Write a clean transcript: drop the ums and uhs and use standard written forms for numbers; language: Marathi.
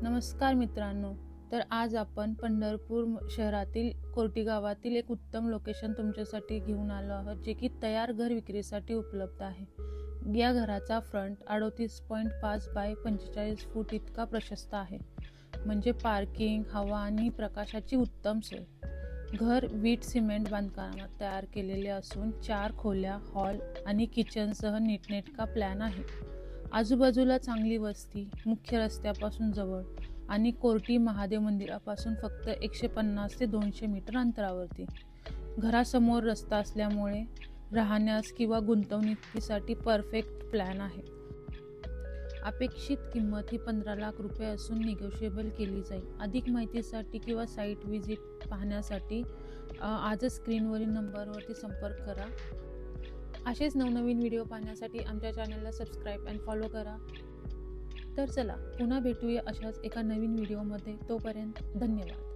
नमस्कार मित्रांनो. तर आज आपण पंढरपूर शहरातील कोर्टी गावातील एक उत्तम लोकेशन तुमच्यासाठी घेऊन आलो आहोत, जे की तयार घर विक्रीसाठी उपलब्ध आहे. या घराचा फ्रंट 38.5 बाय 45 फूट इतका प्रशस्त आहे, म्हणजे पार्किंग, हवा आणि प्रकाशाची उत्तम सोय. घर वीट सिमेंट बांधकामात तयार केलेले असून 4 खोल्या, हॉल आणि किचनसह नीटनेटका प्लॅन आहे. आजूबाजूला चांगली वस्ती, मुख्य रस्त्यापासून जवळ आणि कोर्टी महादेव मंदिरापासून फक्त 150 ते 200 मीटर अंतरावरती. घरासमोर रस्ता असल्यामुळे राहण्यास किंवा गुंतवणुकीसाठी परफेक्ट प्लॅन आहे. अपेक्षित किंमत ही 15 लाख रुपये असून निगोशिएबल केली जाईल. अधिक माहितीसाठी किंवा साईट व्हिजिट पाहण्यासाठी आजच स्क्रीनवरील नंबरवरती संपर्क करा. असेच नवनवीन व्हिडिओ पाहण्यासाठी आमच्या चॅनलला सबस्क्राईब आणि फॉलो करा. तर चला पुन्हा भेटूया अशाच एका नवीन व्हिडिओमध्ये. तोपर्यंत धन्यवाद.